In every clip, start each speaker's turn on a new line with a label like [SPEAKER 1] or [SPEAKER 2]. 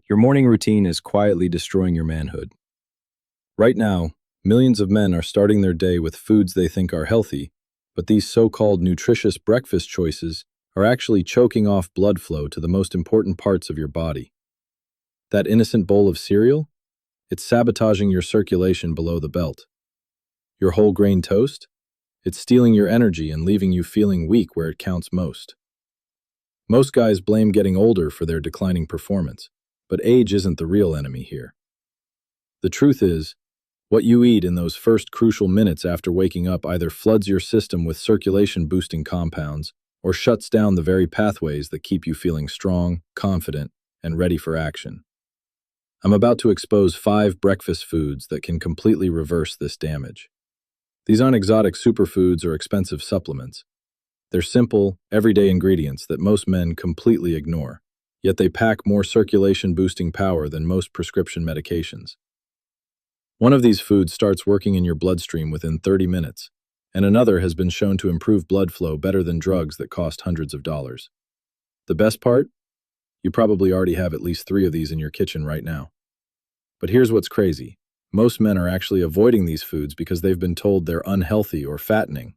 [SPEAKER 1] Your morning routine is quietly destroying your manhood. Right now, millions of men are starting their day with foods they think are healthy, but these so-called nutritious breakfast choices are actually choking off blood flow to the most important parts of your body. That innocent bowl of cereal? It's sabotaging your circulation below the belt. Your whole grain toast? It's stealing your energy and leaving you feeling weak where it counts most. Most guys blame getting older for their declining performance, but age isn't the real enemy here. The truth is, what you eat in those first crucial minutes after waking up either floods your system with circulation-boosting compounds or shuts down the very pathways that keep you feeling strong, confident, and ready for action. I'm about to expose 5 breakfast foods that can completely reverse this damage. These aren't exotic superfoods or expensive supplements. They're simple, everyday ingredients that most men completely ignore, yet they pack more circulation-boosting power than most prescription medications. One of these foods starts working in your bloodstream within 30 minutes, and another has been shown to improve blood flow better than drugs that cost hundreds of dollars. The best part? You probably already have at least 3 of these in your kitchen right now. But here's what's crazy. Most men are actually avoiding these foods because they've been told they're unhealthy or fattening.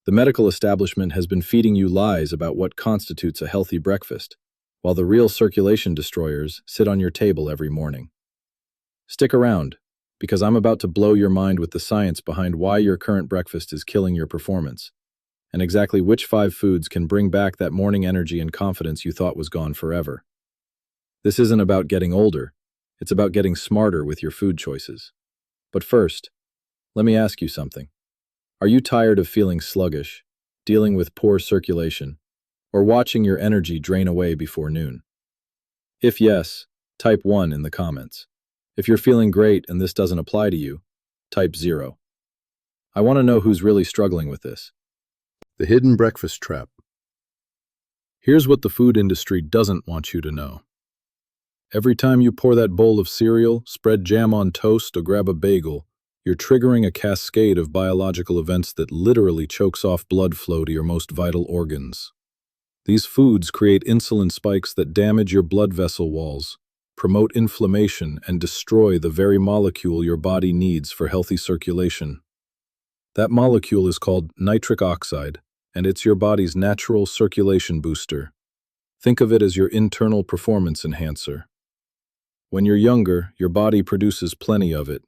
[SPEAKER 1] The medical establishment has been feeding you lies about what constitutes a healthy breakfast, while the real circulation destroyers sit on your table every morning. Stick around, because I'm about to blow your mind with the science behind why your current breakfast is killing your performance, and exactly which 5 foods can bring back that morning energy and confidence you thought was gone forever. This isn't about getting older, it's about getting smarter with your food choices. But first, let me ask you something. Are you tired of feeling sluggish, dealing with poor circulation, or watching your energy drain away before noon? If yes, type 1 in the comments. If you're feeling great and this doesn't apply to you, type 0. I want to know who's really struggling with this.
[SPEAKER 2] The hidden breakfast trap. Here's what the food industry doesn't want you to know. Every time you pour that bowl of cereal, spread jam on toast, or grab a bagel, you're triggering a cascade of biological events that literally chokes off blood flow to your most vital organs. These foods create insulin spikes that damage your blood vessel walls, promote inflammation, and destroy the very molecule your body needs for healthy circulation. That molecule is called nitric oxide, and it's your body's natural circulation booster. Think of it as your internal performance enhancer. When you're younger, your body produces plenty of it,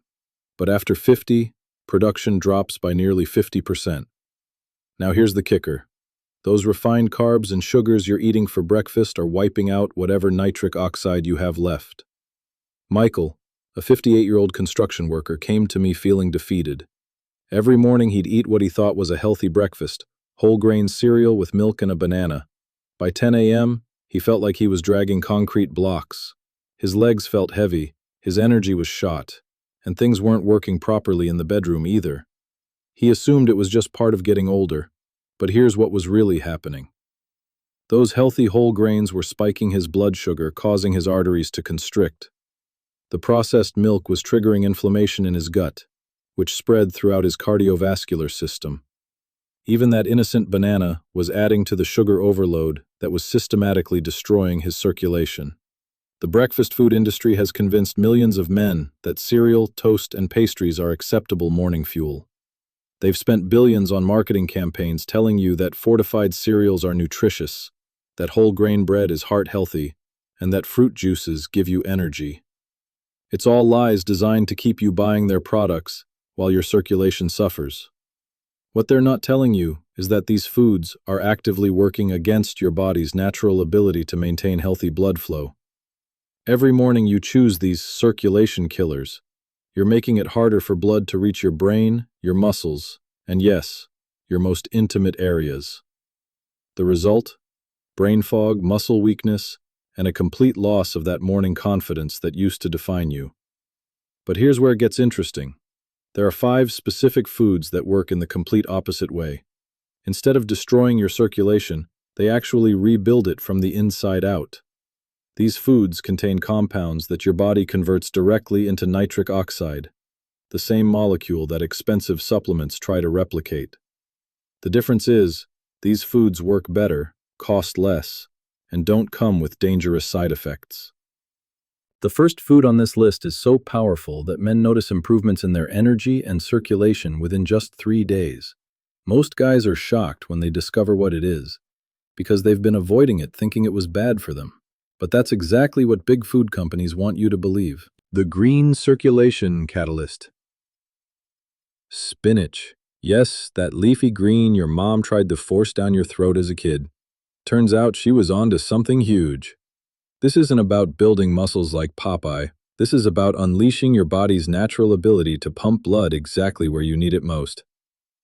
[SPEAKER 2] but after 50, production drops by nearly 50%. Now here's the kicker. Those refined carbs and sugars you're eating for breakfast are wiping out whatever nitric oxide you have left. Michael, a 58-year-old construction worker, came to me feeling defeated. Every morning he'd eat what he thought was a healthy breakfast, whole grain cereal with milk and a banana. By 10 a.m., he felt like he was dragging concrete blocks. His legs felt heavy, his energy was shot, and things weren't working properly in the bedroom either. He assumed it was just part of getting older, but here's what was really happening. Those healthy whole grains were spiking his blood sugar, causing his arteries to constrict. The processed milk was triggering inflammation in his gut, which spread throughout his cardiovascular system. Even that innocent banana was adding to the sugar overload that was systematically destroying his circulation. The breakfast food industry has convinced millions of men that cereal, toast, and pastries are acceptable morning fuel. They've spent billions on marketing campaigns telling you that fortified cereals are nutritious, that whole grain bread is heart healthy, and that fruit juices give you energy. It's all lies designed to keep you buying their products while your circulation suffers. What they're not telling you is that these foods are actively working against your body's natural ability to maintain healthy blood flow. Every morning you choose these circulation killers. You're making it harder for blood to reach your brain, your muscles, and yes, your most intimate areas. The result? Brain fog, muscle weakness, and a complete loss of that morning confidence that used to define you. But here's where it gets interesting. There are 5 specific foods that work in the complete opposite way. Instead of destroying your circulation, they actually rebuild it from the inside out. These foods contain compounds that your body converts directly into nitric oxide, the same molecule that expensive supplements try to replicate. The difference is, these foods work better, cost less, and don't come with dangerous side effects.
[SPEAKER 1] The first food on this list is so powerful that men notice improvements in their energy and circulation within just 3 days. Most guys are shocked when they discover what it is, because they've been avoiding it thinking it was bad for them. But that's exactly what big food companies want you to believe. The green circulation catalyst. Spinach. Yes, that leafy green your mom tried to force down your throat as a kid. Turns out she was onto something huge. This isn't about building muscles like Popeye. This is about unleashing your body's natural ability to pump blood exactly where you need it most.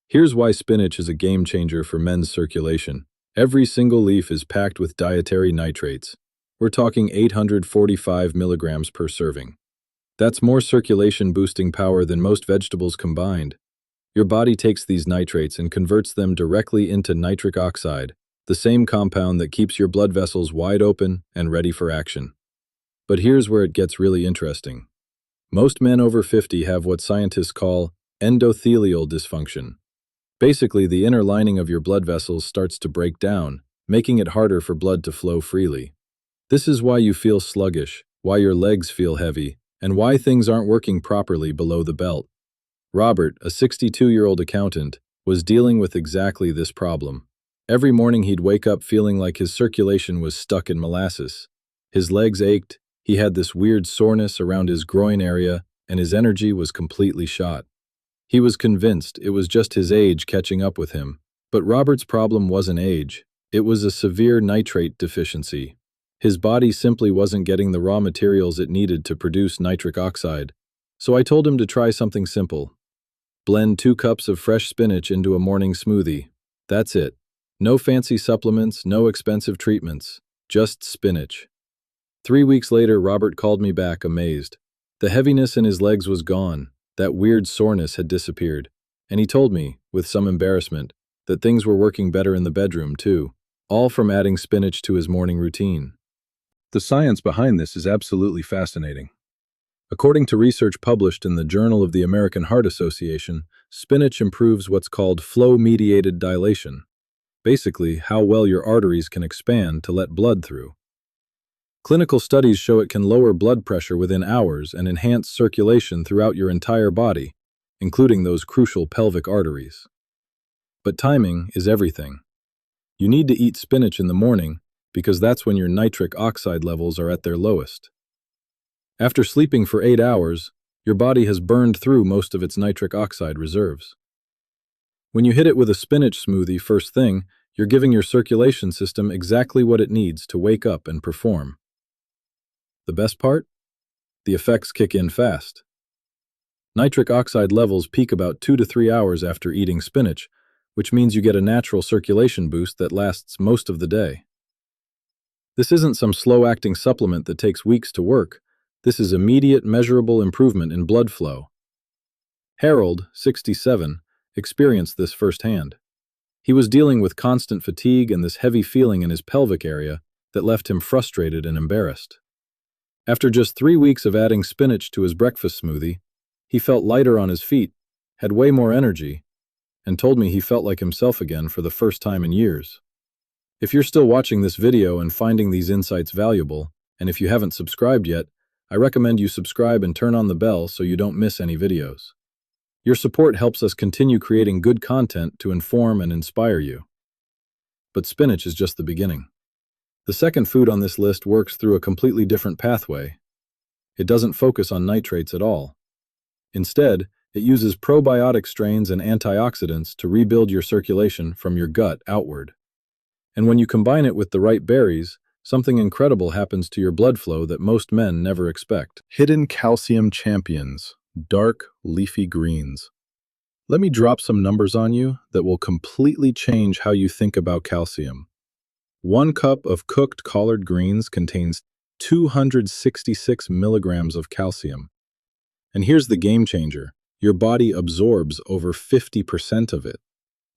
[SPEAKER 1] Here's why spinach is a game changer for men's circulation. Every single leaf is packed with dietary nitrates. We're talking 845 milligrams per serving. That's more circulation boosting power than most vegetables combined. Your body takes these nitrates and converts them directly into nitric oxide, the same compound that keeps your blood vessels wide open and ready for action. But here's where it gets really interesting. Most men over 50 have what scientists call endothelial dysfunction. Basically, the inner lining of your blood vessels starts to break down, making it harder for blood to flow freely. This is why you feel sluggish, why your legs feel heavy, and why things aren't working properly below the belt. Robert, a 62-year-old accountant, was dealing with exactly this problem. Every morning he'd wake up feeling like his circulation was stuck in molasses. His legs ached, he had this weird soreness around his groin area, and his energy was completely shot. He was convinced it was just his age catching up with him. But Robert's problem wasn't age. It was a severe nitrate deficiency. His body simply wasn't getting the raw materials it needed to produce nitric oxide. So I told him to try something simple. Blend 2 cups of fresh spinach into a morning smoothie. That's it. No fancy supplements, no expensive treatments. Just spinach. 3 weeks later, Robert called me back, amazed. The heaviness in his legs was gone. That weird soreness had disappeared. And he told me, with some embarrassment, that things were working better in the bedroom, too. All from adding spinach to his morning routine. The science behind this is absolutely fascinating. According to research published in the Journal of the American Heart Association, spinach improves what's called flow-mediated dilation. Basically, how well your arteries can expand to let blood through. Clinical studies show it can lower blood pressure within hours and enhance circulation throughout your entire body, including those crucial pelvic arteries. But timing is everything. You need to eat spinach in the morning because that's when your nitric oxide levels are at their lowest. After sleeping for 8 hours, your body has burned through most of its nitric oxide reserves. When you hit it with a spinach smoothie first thing, you're giving your circulation system exactly what it needs to wake up and perform. The best part? The effects kick in fast. Nitric oxide levels peak about 2 to 3 hours after eating spinach, which means you get a natural circulation boost that lasts most of the day. This isn't some slow-acting supplement that takes weeks to work. This is immediate, measurable improvement in blood flow. Harold, 67, experienced this firsthand. He was dealing with constant fatigue and this heavy feeling in his pelvic area that left him frustrated and embarrassed. After just 3 weeks of adding spinach to his breakfast smoothie, he felt lighter on his feet, had way more energy, and told me he felt like himself again for the first time in years. If you're still watching this video and finding these insights valuable, and if you haven't subscribed yet, I recommend you subscribe and turn on the bell so you don't miss any videos. Your support helps us continue creating good content to inform and inspire you. But spinach is just the beginning. The second food on this list works through a completely different pathway. It doesn't focus on nitrates at all. Instead, it uses probiotic strains and antioxidants to rebuild your circulation from your gut outward. And when you combine it with the right berries, something incredible happens to your blood flow that most men never expect.
[SPEAKER 2] Hidden calcium champions, dark leafy greens. Let me drop some numbers on you that will completely change how you think about calcium. 1 cup of cooked collard greens contains 266 milligrams of calcium. And here's the game changer. Your body absorbs over 50% of it.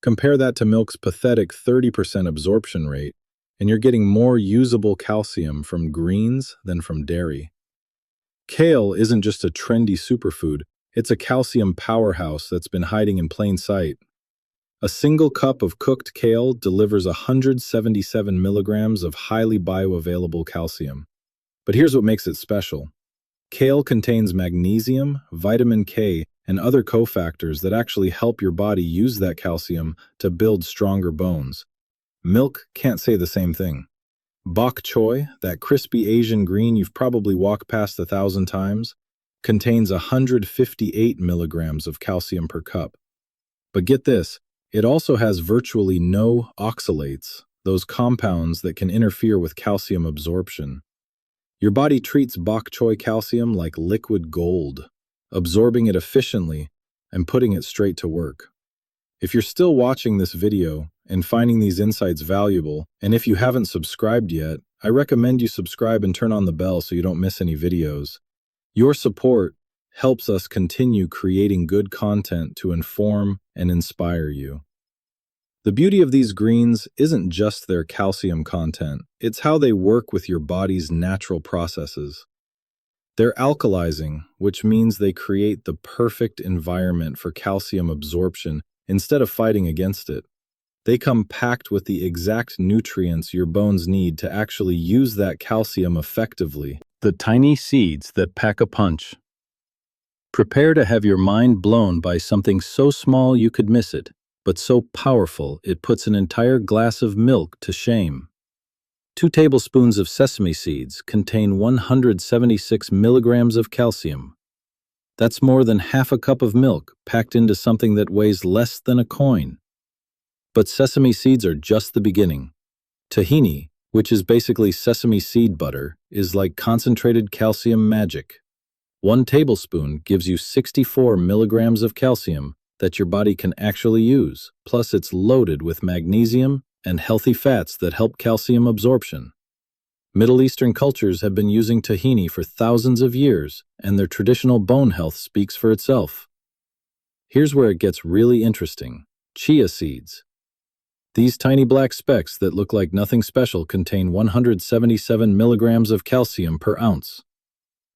[SPEAKER 2] Compare that to milk's pathetic 30% absorption rate, and you're getting more usable calcium from greens than from dairy. Kale isn't just a trendy superfood, it's a calcium powerhouse that's been hiding in plain sight. A single cup of cooked kale delivers 177 milligrams of highly bioavailable calcium. But here's what makes it special.
[SPEAKER 1] Kale contains magnesium, vitamin K, and other cofactors that actually help your body use that calcium to build stronger bones. Milk can't say the same thing. Bok choy, that crispy Asian green you've probably walked past 1,000 times, contains 158 milligrams of calcium per cup. But get this, it also has virtually no oxalates, those compounds that can interfere with calcium absorption. Your body treats bok choy calcium like liquid gold, absorbing it efficiently and putting it straight to work. If you're still watching this video and finding these insights valuable, and if you haven't subscribed yet, I recommend you subscribe and turn on the bell so you don't miss any videos. Your support helps us continue creating good content to inform and inspire you. The beauty of these greens isn't just their calcium content, it's how they work with your body's natural processes. They're alkalizing, which means they create the perfect environment for calcium absorption instead of fighting against it. They come packed with the exact nutrients your bones need to actually use that calcium effectively. The tiny seeds that pack a punch. Prepare to have your mind blown by something so small you could miss it, but so powerful it puts an entire glass of milk to shame. 2 tablespoons of sesame seeds contain 176 milligrams of calcium. That's more than half a cup of milk packed into something that weighs less than a coin. But sesame seeds are just the beginning. Tahini, which is basically sesame seed butter, is like concentrated calcium magic. 1 tablespoon gives you 64 milligrams of calcium that your body can actually use, plus it's loaded with magnesium and healthy fats that help calcium absorption. Middle Eastern cultures have been using tahini for thousands of years, and their traditional bone health speaks for itself. Here's where it gets really interesting. Chia seeds. These tiny black specks that look like nothing special contain 177 milligrams of calcium per ounce.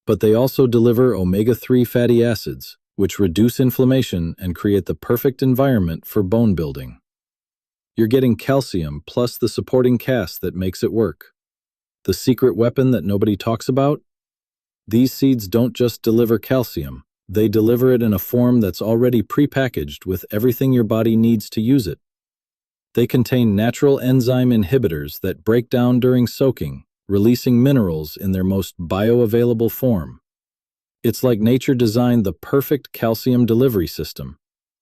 [SPEAKER 1] But they also deliver omega-3 fatty acids, which reduce inflammation and create the perfect environment for bone building. You're getting calcium plus the supporting cast that makes it work. The secret weapon that nobody talks about? These seeds don't just deliver calcium, they deliver it in a form that's already prepackaged with everything your body needs to use it. They contain natural enzyme inhibitors that break down during soaking, releasing minerals in their most bioavailable form. It's like nature designed the perfect calcium delivery system.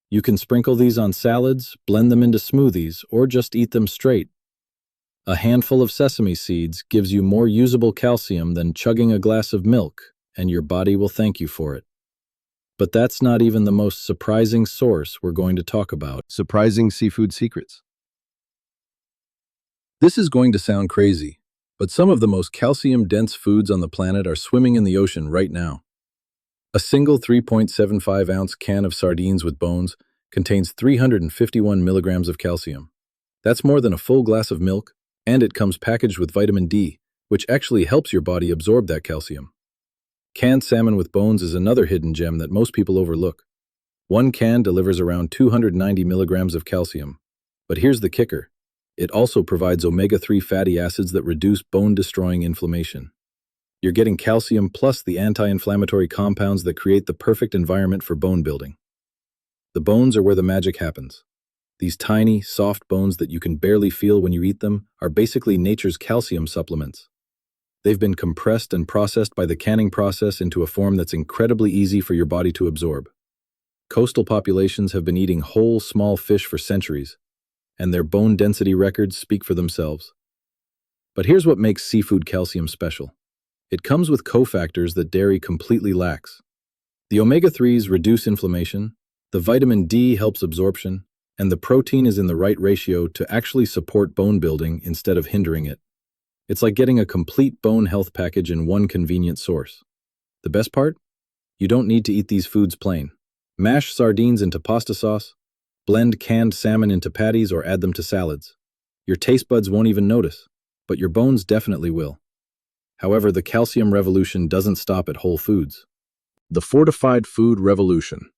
[SPEAKER 1] You can sprinkle these on salads, blend them into smoothies, or just eat them straight. A handful of sesame seeds gives you more usable calcium than chugging a glass of milk, and your body will thank you for it. But that's not even the most surprising source we're going to talk about. Surprising seafood secrets. This is going to sound crazy, but some of the most calcium-dense foods on the planet are swimming in the ocean right now. A single 3.75-ounce can of sardines with bones contains 351 milligrams of calcium. That's more than a full glass of milk, and it comes packaged with vitamin D, which actually helps your body absorb that calcium. Canned salmon with bones is another hidden gem that most people overlook. 1 can delivers around 290 milligrams of calcium. But here's the kicker. It also provides omega-3 fatty acids that reduce bone-destroying inflammation. You're getting calcium plus the anti-inflammatory compounds that create the perfect environment for bone building. The bones are where the magic happens. These tiny, soft bones that you can barely feel when you eat them are basically nature's calcium supplements. They've been compressed and processed by the canning process into a form that's incredibly easy for your body to absorb. Coastal populations have been eating whole, small fish for centuries, and their bone density records speak for themselves. But here's what makes seafood calcium special. It comes with cofactors that dairy completely lacks. The omega-3s reduce inflammation, the vitamin D helps absorption, and the protein is in the right ratio to actually support bone building instead of hindering it. It's like getting a complete bone health package in one convenient source. The best part? You don't need to eat these foods plain. Mash sardines into pasta sauce, blend canned salmon into patties or add them to salads. Your taste buds won't even notice, but your bones definitely will. However, the calcium revolution doesn't stop at whole foods. The fortified food revolution.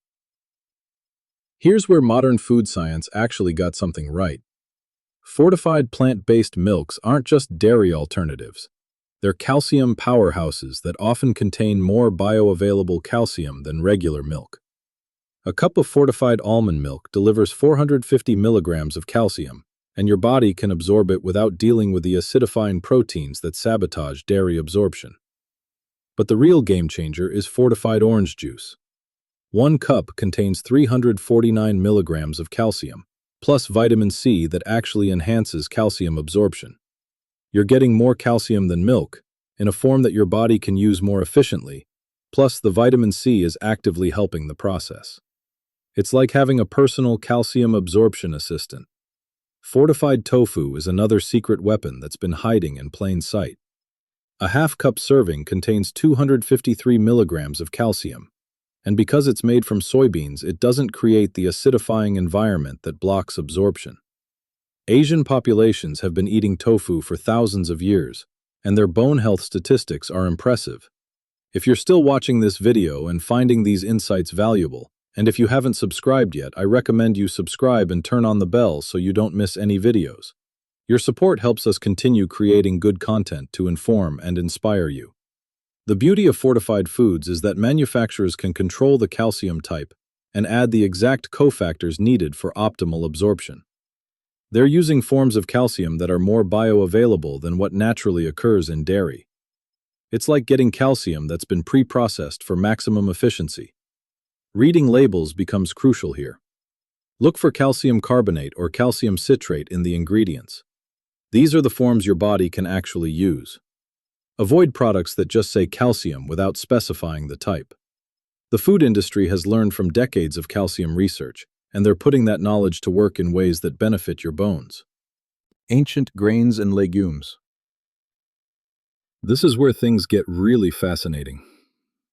[SPEAKER 1] Here's where modern food science actually got something right. Fortified plant-based milks aren't just dairy alternatives. They're calcium powerhouses that often contain more bioavailable calcium than regular milk. A cup of fortified almond milk delivers 450 milligrams of calcium, and your body can absorb it without dealing with the acidifying proteins that sabotage dairy absorption. But the real game changer is fortified orange juice. One cup contains 349 milligrams of calcium, plus vitamin C that actually enhances calcium absorption. You're getting more calcium than milk, in a form that your body can use more efficiently, plus the vitamin C is actively helping the process. It's like having a personal calcium absorption assistant. Fortified tofu is another secret weapon that's been hiding in plain sight. A half-cup serving contains 253 milligrams of calcium, and because it's made from soybeans, it doesn't create the acidifying environment that blocks absorption. Asian populations have been eating tofu for thousands of years, and their bone health statistics are impressive. If you're still watching this video and finding these insights valuable, and if you haven't subscribed yet, I recommend you subscribe and turn on the bell so you don't miss any videos. Your support helps us continue creating good content to inform and inspire you. The beauty of fortified foods is that manufacturers can control the calcium type and add the exact cofactors needed for optimal absorption. They're using forms of calcium that are more bioavailable than what naturally occurs in dairy. It's like getting calcium that's been pre-processed for maximum efficiency. Reading labels becomes crucial here. Look for calcium carbonate or calcium citrate in the ingredients. These are the forms your body can actually use. Avoid products that just say calcium without specifying the type. The food industry has learned from decades of calcium research, and they're putting that knowledge to work in ways that benefit your bones. Ancient grains and legumes. This is where things get really fascinating.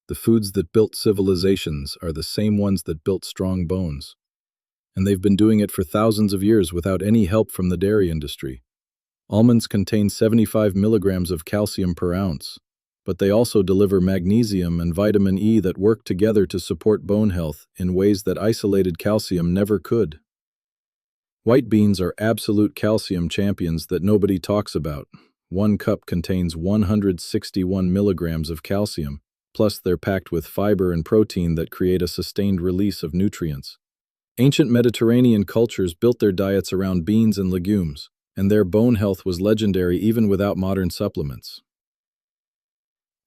[SPEAKER 1] The foods that built civilizations are the same ones that built strong bones. And they've been doing it for thousands of years without any help from the dairy industry. Almonds contain 75 milligrams of calcium per ounce, but they also deliver magnesium and vitamin E that work together to support bone health in ways that isolated calcium never could. White beans are absolute calcium champions that nobody talks about. One cup contains 161 milligrams of calcium, plus they're packed with fiber and protein that create a sustained release of nutrients. Ancient Mediterranean cultures built their diets around beans and legumes, and their bone health was legendary even without modern supplements.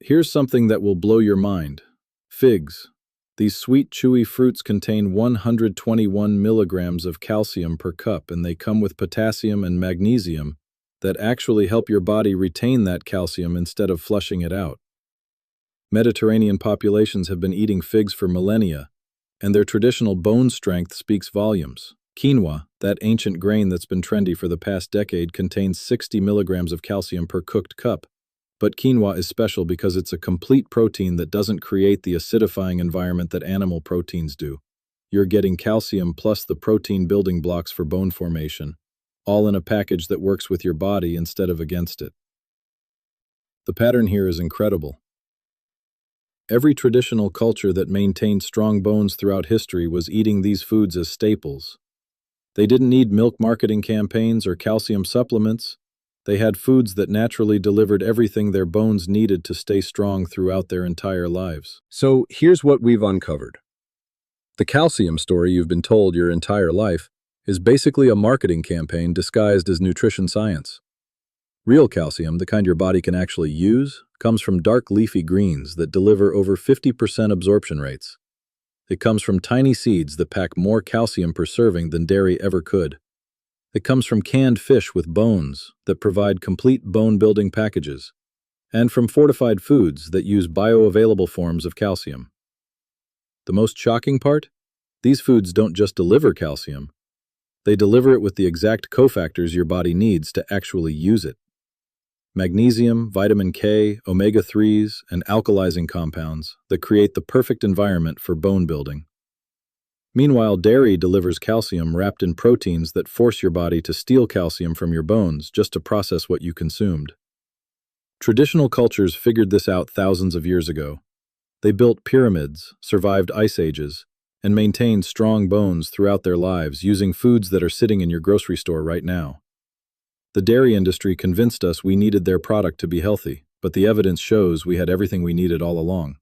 [SPEAKER 1] Here's something that will blow your mind. Figs. These sweet, chewy fruits contain 121 milligrams of calcium per cup, and they come with potassium and magnesium that actually help your body retain that calcium instead of flushing it out. Mediterranean populations have been eating figs for millennia, and their traditional bone strength speaks volumes. Quinoa, that ancient grain that's been trendy for the past decade, contains 60 milligrams of calcium per cooked cup. But quinoa is special because it's a complete protein that doesn't create the acidifying environment that animal proteins do. You're getting calcium plus the protein building blocks for bone formation, all in a package that works with your body instead of against it. The pattern here is incredible. Every traditional culture that maintained strong bones throughout history was eating these foods as staples. They didn't need milk marketing campaigns or calcium supplements. They had foods that naturally delivered everything their bones needed to stay strong throughout their entire lives. So here's what we've uncovered. The calcium story you've been told your entire life is basically a marketing campaign disguised as nutrition science. Real calcium, the kind your body can actually use, comes from dark leafy greens that deliver over 50% absorption rates. It comes from tiny seeds that pack more calcium per serving than dairy ever could. It comes from canned fish with bones that provide complete bone-building packages, and from fortified foods that use bioavailable forms of calcium. The most shocking part? These foods don't just deliver calcium. They deliver it with the exact cofactors your body needs to actually use it. Magnesium, vitamin K, omega-3s, and alkalizing compounds that create the perfect environment for bone building. Meanwhile, dairy delivers calcium wrapped in proteins that force your body to steal calcium from your bones just to process what you consumed. Traditional cultures figured this out thousands of years ago. They built pyramids, survived ice ages, and maintained strong bones throughout their lives using foods that are sitting in your grocery store right now. The dairy industry convinced us we needed their product to be healthy, but the evidence shows we had everything we needed all along.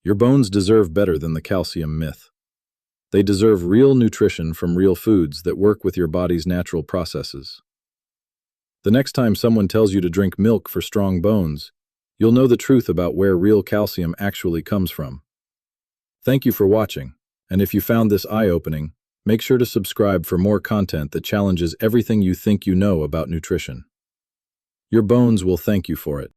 [SPEAKER 1] Your bones deserve better than the calcium myth. They deserve real nutrition from real foods that work with your body's natural processes. The next time someone tells you to drink milk for strong bones, you'll know the truth about where real calcium actually comes from. Thank you for watching, and if you found this eye-opening, make sure to subscribe for more content that challenges everything you think you know about nutrition. Your bones will thank you for it.